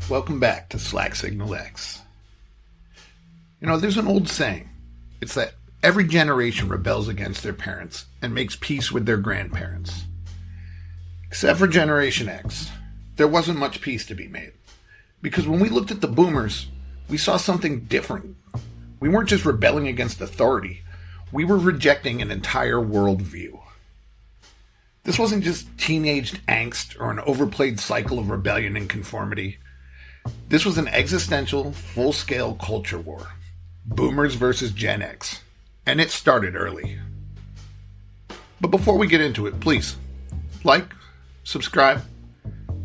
Welcome back to Slack Signal X. There's an old saying. It's that every generation rebels against their parents and makes peace with their grandparents. Except for Generation X. There wasn't much peace to be made. Because when we looked at the boomers, we saw something different. We weren't just rebelling against authority. We were rejecting an entire worldview. This wasn't just teenaged angst or an overplayed cycle of rebellion and conformity. This was an existential, full-scale culture war. Boomers versus Gen X. And it started early. But before we get into it, please, like, subscribe,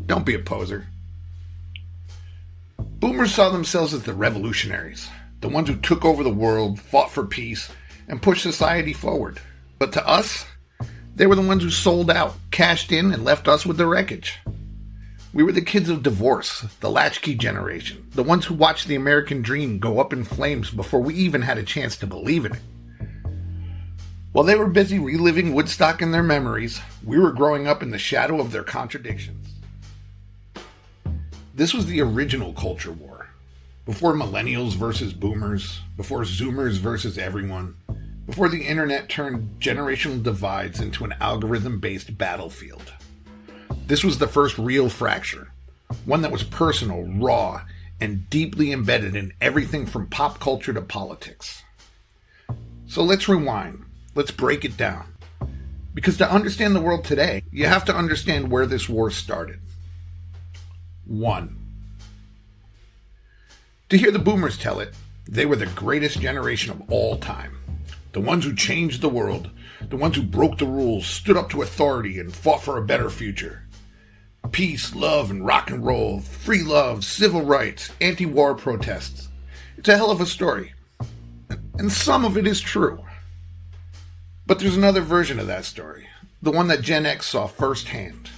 don't be a poser. Boomers saw themselves as the revolutionaries, the ones who took over the world, fought for peace, and pushed society forward. But to us, they were the ones who sold out, cashed in, and left us with the wreckage. We were the kids of divorce, the latchkey generation, the ones who watched the American dream go up in flames before we even had a chance to believe in it. While they were busy reliving Woodstock in their memories, we were growing up in the shadow of their contradictions. This was the original culture war. Before millennials versus boomers, before zoomers versus everyone, before the internet turned generational divides into an algorithm-based battlefield. This was the first real fracture, one that was personal, raw, and deeply embedded in everything from pop culture to politics. So let's rewind. Let's break it down. Because to understand the world today, you have to understand where this war started. 1. To hear the boomers tell it, they were the greatest generation of all time. The ones who changed the world, the ones who broke the rules, stood up to authority, and fought for a better future. Peace, love, and rock and roll, free love, civil rights, anti-war protests. It's a hell of a story. And some of it is true. But there's another version of that story, the one that Gen X saw firsthand.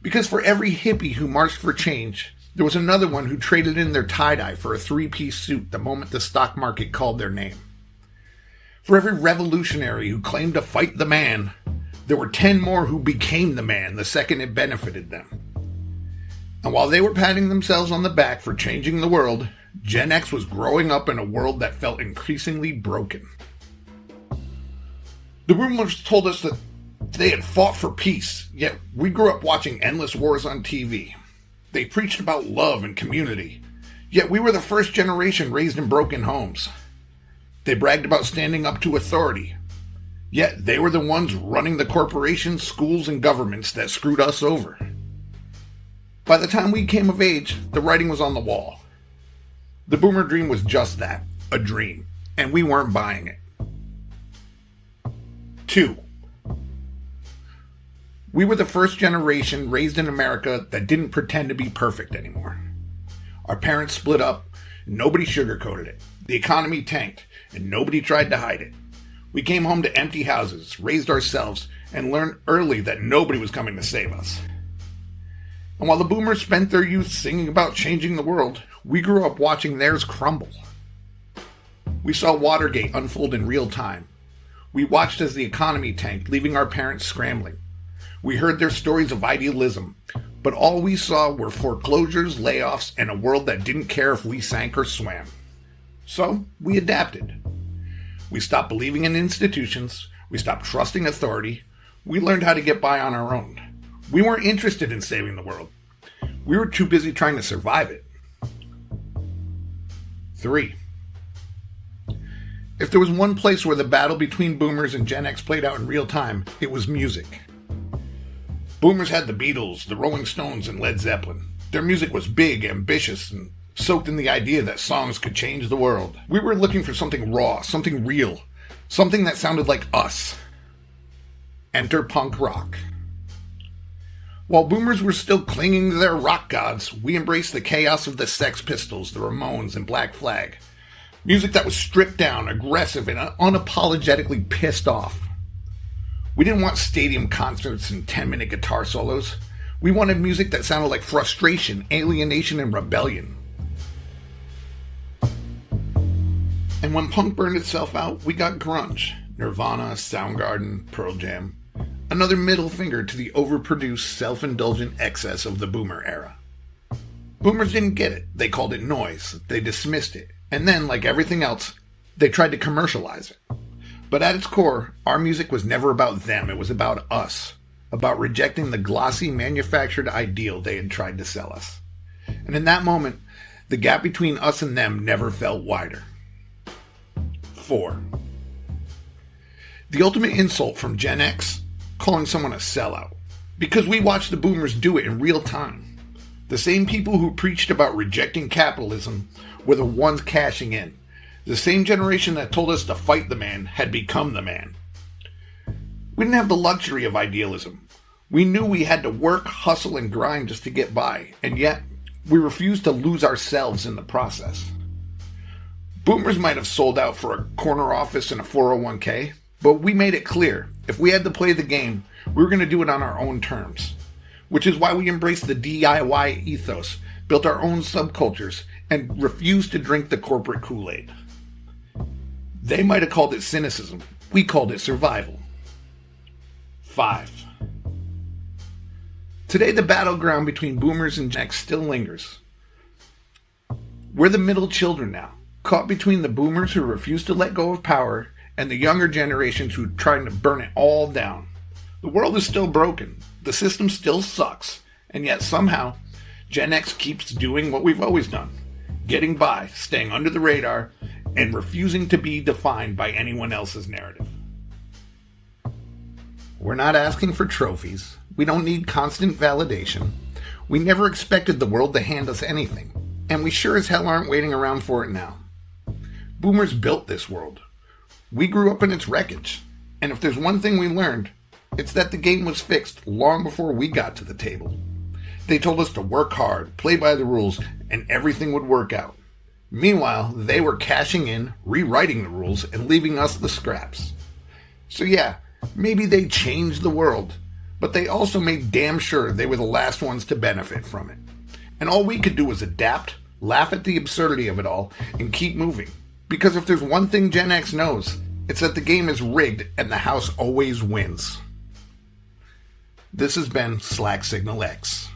Because for every hippie who marched for change, there was another one who traded in their tie-dye for a three-piece suit the moment the stock market called their name. For every revolutionary who claimed to fight the man, there were 10 more who became the man the second it benefited them. And while they were patting themselves on the back for changing the world, Gen X was growing up in a world that felt increasingly broken. The boomers told us that they had fought for peace, yet we grew up watching endless wars on TV. They preached about love and community, yet we were the first generation raised in broken homes. They bragged about standing up to authority, yet they were the ones running the corporations, schools, and governments that screwed us over. By the time we came of age, the writing was on the wall. The boomer dream was just that, a dream, and we weren't buying it. 2. We were the first generation raised in America that didn't pretend to be perfect anymore. Our parents split up, and nobody sugarcoated it. The economy tanked, and nobody tried to hide it. We came home to empty houses, raised ourselves, and learned early that nobody was coming to save us. And while the boomers spent their youth singing about changing the world, we grew up watching theirs crumble. We saw Watergate unfold in real time. We watched as the economy tanked, leaving our parents scrambling. We heard their stories of idealism, but all we saw were foreclosures, layoffs, and a world that didn't care if we sank or swam. So, we adapted. We stopped believing in institutions. We stopped trusting authority. We learned how to get by on our own. We weren't interested in saving the world. We were too busy trying to survive it. 3. If there was one place where the battle between boomers and Gen X played out in real time, it was music. Boomers had the Beatles, the Rolling Stones, and Led Zeppelin. Their music was big, ambitious, and soaked in the idea that songs could change the world. We were looking for something raw, something real, something that sounded like us. Enter punk rock. While boomers were still clinging to their rock gods, we embraced the chaos of the Sex Pistols, the Ramones, and Black Flag. Music that was stripped down, aggressive, and unapologetically pissed off. We didn't want stadium concerts and 10-minute guitar solos. We wanted music that sounded like frustration, alienation, and rebellion. And when punk burned itself out, we got grunge. Nirvana, Soundgarden, Pearl Jam. Another middle finger to the overproduced, self-indulgent excess of the boomer era. Boomers didn't get it. They called it noise. They dismissed it. And then, like everything else, they tried to commercialize it. But at its core, our music was never about them. It was about us. About rejecting the glossy, manufactured ideal they had tried to sell us. And in that moment, the gap between us and them never felt wider. 4. The ultimate insult from Gen X, calling someone a sellout. Because we watched the boomers do it in real time. The same people who preached about rejecting capitalism were the ones cashing in. The same generation that told us to fight the man had become the man. We didn't have the luxury of idealism. We knew we had to work, hustle, and grind just to get by, and yet we refused to lose ourselves in the process. Boomers might have sold out for a corner office and a 401k, but we made it clear, if we had to play the game, we were going to do it on our own terms. Which is why we embraced the DIY ethos, built our own subcultures, and refused to drink the corporate Kool-Aid. They might have called it cynicism. We called it survival. 5. Today, the battleground between boomers and Gen X still lingers. We're the middle children now, caught between the boomers who refuse to let go of power and the younger generations who are trying to burn it all down. The world is still broken. The system still sucks. And yet somehow, Gen X keeps doing what we've always done. Getting by, staying under the radar, and refusing to be defined by anyone else's narrative. We're not asking for trophies. We don't need constant validation. We never expected the world to hand us anything. And we sure as hell aren't waiting around for it now. Boomers built this world. We grew up in its wreckage. And if there's one thing we learned, it's that the game was fixed long before we got to the table. They told us to work hard, play by the rules, and everything would work out. Meanwhile, they were cashing in, rewriting the rules, and leaving us the scraps. So yeah, maybe they changed the world, but they also made damn sure they were the last ones to benefit from it. And all we could do was adapt, laugh at the absurdity of it all, and keep moving. Because if there's one thing Gen X knows, it's that the game is rigged and the house always wins. This has been Slack Signal X.